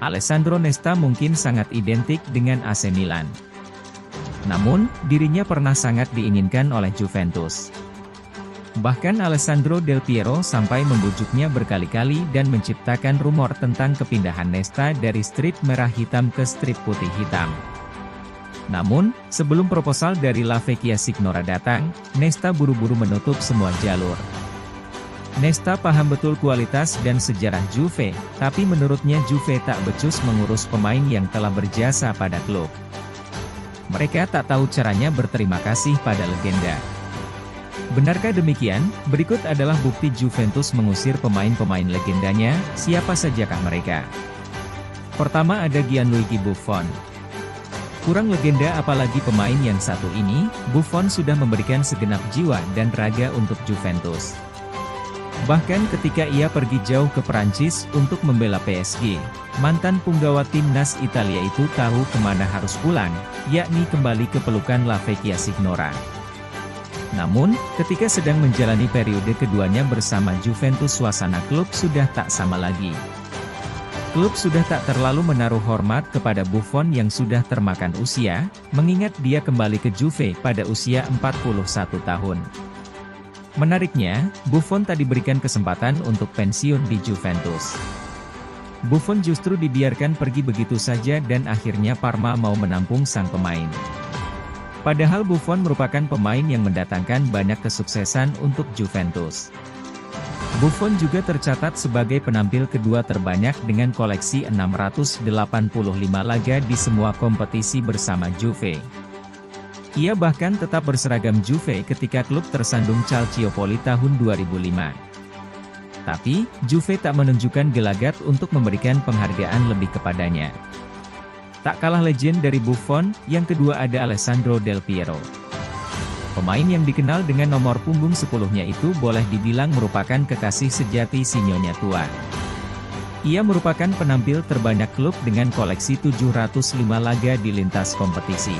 Alessandro Nesta mungkin sangat identik dengan AC Milan. Namun, dirinya pernah sangat diinginkan oleh Juventus. Bahkan Alessandro Del Piero sampai membujuknya berkali-kali dan menciptakan rumor tentang kepindahan Nesta dari strip merah hitam ke strip putih hitam. Namun, sebelum proposal dari La Vecchia Signora datang, Nesta buru-buru menutup semua jalur. Nesta paham betul kualitas dan sejarah Juve, tapi menurutnya Juve tak becus mengurus pemain yang telah berjasa pada klub. Mereka tak tahu caranya berterima kasih pada legenda. Benarkah demikian? Berikut adalah bukti Juventus mengusir pemain-pemain legendanya, siapa sajakah mereka? Pertama ada Gianluigi Buffon. Kurang legenda apalagi pemain yang satu ini, Buffon sudah memberikan segenap jiwa dan raga untuk Juventus. Bahkan ketika ia pergi jauh ke Perancis untuk membela PSG, mantan punggawa timnas Italia itu tahu kemana harus pulang, yakni kembali ke pelukan La Vecchia Signora. Namun, ketika sedang menjalani periode keduanya bersama Juventus suasana klub sudah tak sama lagi. Klub sudah tak terlalu menaruh hormat kepada Buffon yang sudah termakan usia, mengingat dia kembali ke Juve pada usia 41 tahun. Menariknya, Buffon tak diberikan kesempatan untuk pensiun di Juventus. Buffon justru dibiarkan pergi begitu saja dan akhirnya Parma mau menampung sang pemain. Padahal Buffon merupakan pemain yang mendatangkan banyak kesuksesan untuk Juventus. Buffon juga tercatat sebagai penampil kedua terbanyak dengan koleksi 685 laga di semua kompetisi bersama Juve. Ia bahkan tetap berseragam Juve ketika klub tersandung Calciopoli tahun 2005. Tapi, Juve tak menunjukkan gelagat untuk memberikan penghargaan lebih kepadanya. Tak kalah legend dari Buffon, yang kedua ada Alessandro Del Piero. Pemain yang dikenal dengan nomor punggung 10-nya itu boleh dibilang merupakan kekasih sejati si Nyonya tua. Ia merupakan penampil terbanyak klub dengan koleksi 705 laga di lintas kompetisi.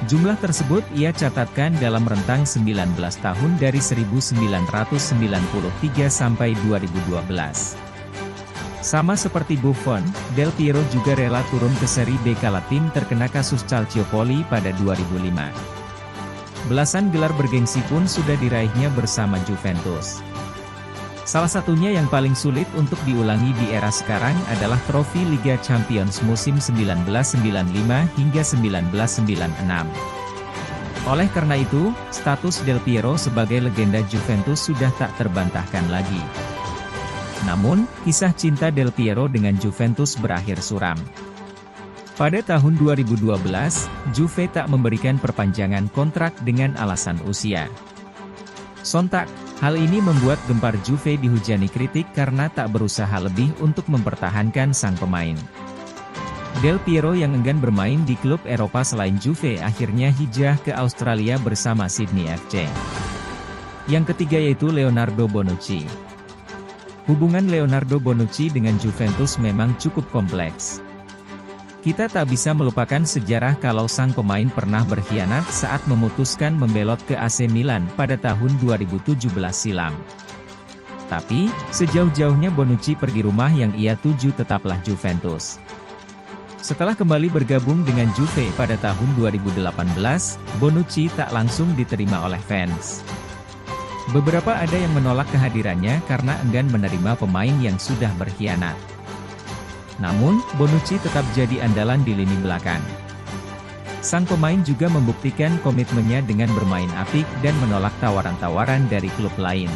Jumlah tersebut ia catatkan dalam rentang 19 tahun dari 1993 sampai 2012. Sama seperti Buffon, Del Piero juga rela turun ke Serie B kala tim terkena kasus Calciopoli pada 2005. Belasan gelar bergengsi pun sudah diraihnya bersama Juventus. Salah satunya yang paling sulit untuk diulangi di era sekarang adalah trofi Liga Champions musim 1995 hingga 1996. Oleh karena itu, status Del Piero sebagai legenda Juventus sudah tak terbantahkan lagi. Namun, kisah cinta Del Piero dengan Juventus berakhir suram. Pada tahun 2012, Juve tak memberikan perpanjangan kontrak dengan alasan usia. Sontak, hal ini membuat gempar Juve dihujani kritik karena tak berusaha lebih untuk mempertahankan sang pemain. Del Piero yang enggan bermain di klub Eropa selain Juve akhirnya hijrah ke Australia bersama Sydney FC. Yang ketiga yaitu Leonardo Bonucci. Hubungan Leonardo Bonucci dengan Juventus memang cukup kompleks. Kita tak bisa melupakan sejarah kalau sang pemain pernah berkhianat saat memutuskan membelot ke AC Milan pada tahun 2017 silam. Tapi, sejauh-jauhnya Bonucci pergi rumah yang ia tuju tetaplah Juventus. Setelah kembali bergabung dengan Juve pada tahun 2018, Bonucci tak langsung diterima oleh fans. Beberapa ada yang menolak kehadirannya karena enggan menerima pemain yang sudah berkhianat. Namun, Bonucci tetap jadi andalan di lini belakang. Sang pemain juga membuktikan komitmennya dengan bermain apik dan menolak tawaran-tawaran dari klub lain.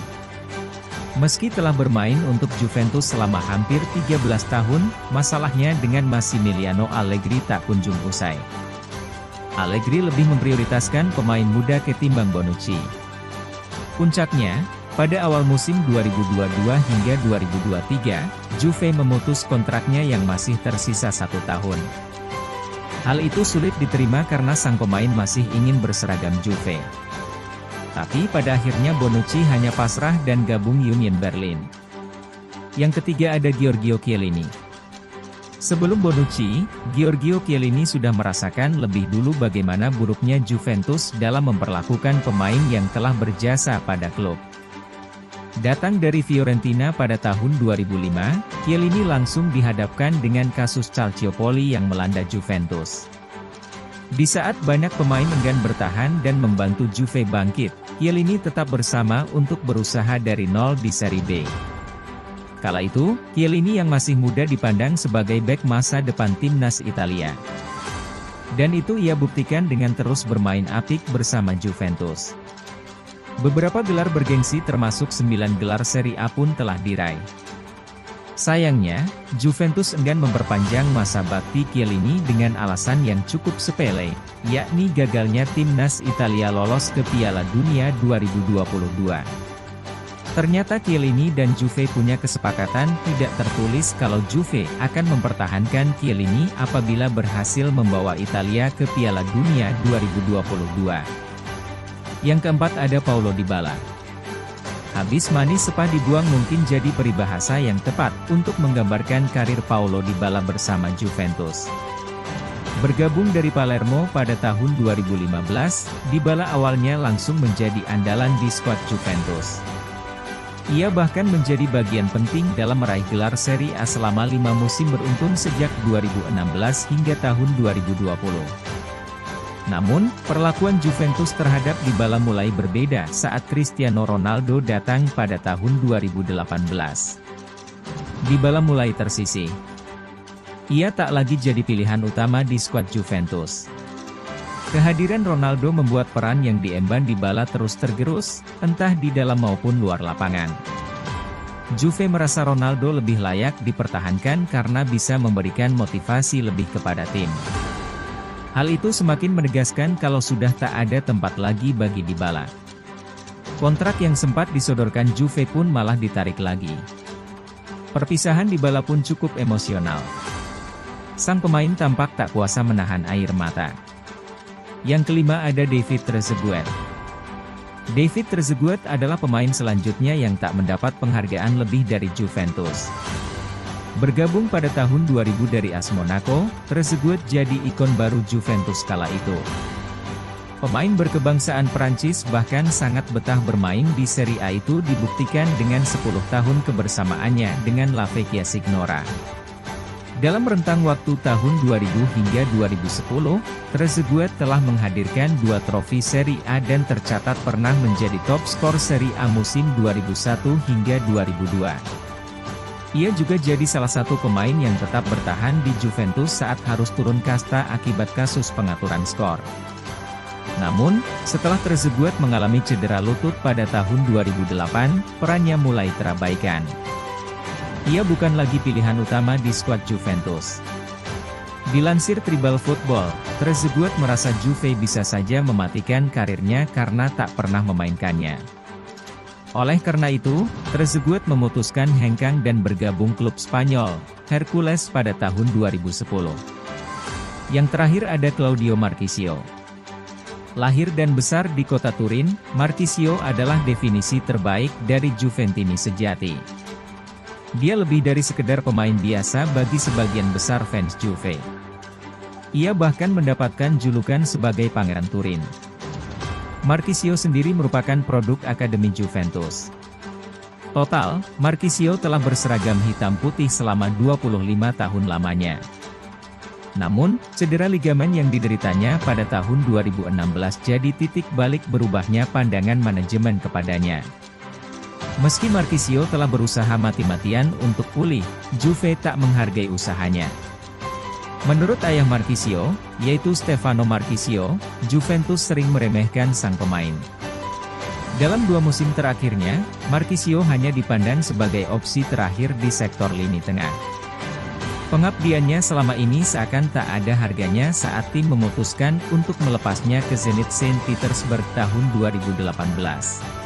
Meski telah bermain untuk Juventus selama hampir 13 tahun, masalahnya dengan Massimiliano Allegri tak kunjung usai. Allegri lebih memprioritaskan pemain muda ketimbang Bonucci. Puncaknya, pada awal musim 2022 hingga 2023, Juve memutus kontraknya yang masih tersisa 1 tahun. Hal itu sulit diterima karena sang pemain masih ingin berseragam Juve. Tapi pada akhirnya Bonucci hanya pasrah dan gabung Union Berlin. Yang ketiga ada Giorgio Chiellini. Sebelum Bonucci, Giorgio Chiellini sudah merasakan lebih dulu bagaimana buruknya Juventus dalam memperlakukan pemain yang telah berjasa pada klub. Datang dari Fiorentina pada tahun 2005, Chiellini langsung dihadapkan dengan kasus Calciopoli yang melanda Juventus. Di saat banyak pemain enggan bertahan dan membantu Juve bangkit, Chiellini tetap bersama untuk berusaha dari nol di Serie B. Kala itu, Chiellini yang masih muda dipandang sebagai bek masa depan timnas Italia. Dan itu ia buktikan dengan terus bermain apik bersama Juventus. Beberapa gelar bergengsi termasuk 9 gelar Serie A pun telah diraih. Sayangnya, Juventus enggan memperpanjang masa bakti Chiellini dengan alasan yang cukup sepele, yakni gagalnya timnas Italia lolos ke Piala Dunia 2022. Ternyata Chiellini dan Juve punya kesepakatan tidak tertulis kalau Juve akan mempertahankan Chiellini apabila berhasil membawa Italia ke Piala Dunia 2022. Yang keempat ada Paulo Dybala. Habis manis sepah dibuang mungkin jadi peribahasa yang tepat untuk menggambarkan karir Paulo Dybala bersama Juventus. Bergabung dari Palermo pada tahun 2015, Dybala awalnya langsung menjadi andalan di skuad Juventus. Ia bahkan menjadi bagian penting dalam meraih gelar Serie A selama 5 musim beruntun sejak 2016 hingga tahun 2020. Namun, perlakuan Juventus terhadap Dybala mulai berbeda saat Cristiano Ronaldo datang pada tahun 2018. Dybala mulai tersisih. Ia tak lagi jadi pilihan utama di skuad Juventus. Kehadiran Ronaldo membuat peran yang diemban Dybala terus tergerus, entah di dalam maupun luar lapangan. Juve merasa Ronaldo lebih layak dipertahankan karena bisa memberikan motivasi lebih kepada tim. Hal itu semakin menegaskan kalau sudah tak ada tempat lagi bagi Dybala. Kontrak yang sempat disodorkan Juve pun malah ditarik lagi. Perpisahan Dybala pun cukup emosional. Sang pemain tampak tak kuasa menahan air mata. Yang kelima ada David Trezeguet. David Trezeguet adalah pemain selanjutnya yang tak mendapat penghargaan lebih dari Juventus. Bergabung pada tahun 2000 dari AS Monaco, Trezeguet jadi ikon baru Juventus kala itu. Pemain berkebangsaan Prancis bahkan sangat betah bermain di Serie A itu dibuktikan dengan 10 tahun kebersamaannya dengan La Vecchia Signora. Dalam rentang waktu tahun 2000 hingga 2010, Trezeguet telah menghadirkan 2 trofi Serie A dan tercatat pernah menjadi top skor Serie A musim 2001 hingga 2002. Ia juga jadi salah satu pemain yang tetap bertahan di Juventus saat harus turun kasta akibat kasus pengaturan skor. Namun, setelah Trezeguet mengalami cedera lutut pada tahun 2008, perannya mulai terabaikan. Ia bukan lagi pilihan utama di skuad Juventus. Dilansir Tribal Football, Trezeguet merasa Juve bisa saja mematikan karirnya karena tak pernah memainkannya. Oleh karena itu, Trezeguet memutuskan hengkang dan bergabung klub Spanyol, Hercules pada tahun 2010. Yang terakhir ada Claudio Marchisio. Lahir dan besar di kota Turin, Marchisio adalah definisi terbaik dari Juventini sejati. Dia lebih dari sekedar pemain biasa bagi sebagian besar fans Juve. Ia bahkan mendapatkan julukan sebagai Pangeran Turin. Marchisio sendiri merupakan produk Akademi Juventus. Total, Marchisio telah berseragam hitam putih selama 25 tahun lamanya. Namun, cedera ligamen yang dideritanya pada tahun 2016 jadi titik balik berubahnya pandangan manajemen kepadanya. Meski Marchisio telah berusaha mati-matian untuk pulih, Juve tak menghargai usahanya. Menurut ayah Marchisio, yaitu Stefano Marchisio, Juventus sering meremehkan sang pemain. Dalam 2 musim terakhirnya, Marchisio hanya dipandang sebagai opsi terakhir di sektor lini tengah. Pengabdiannya selama ini seakan tak ada harganya saat tim memutuskan untuk melepasnya ke Zenit Saint Petersburg tahun 2018.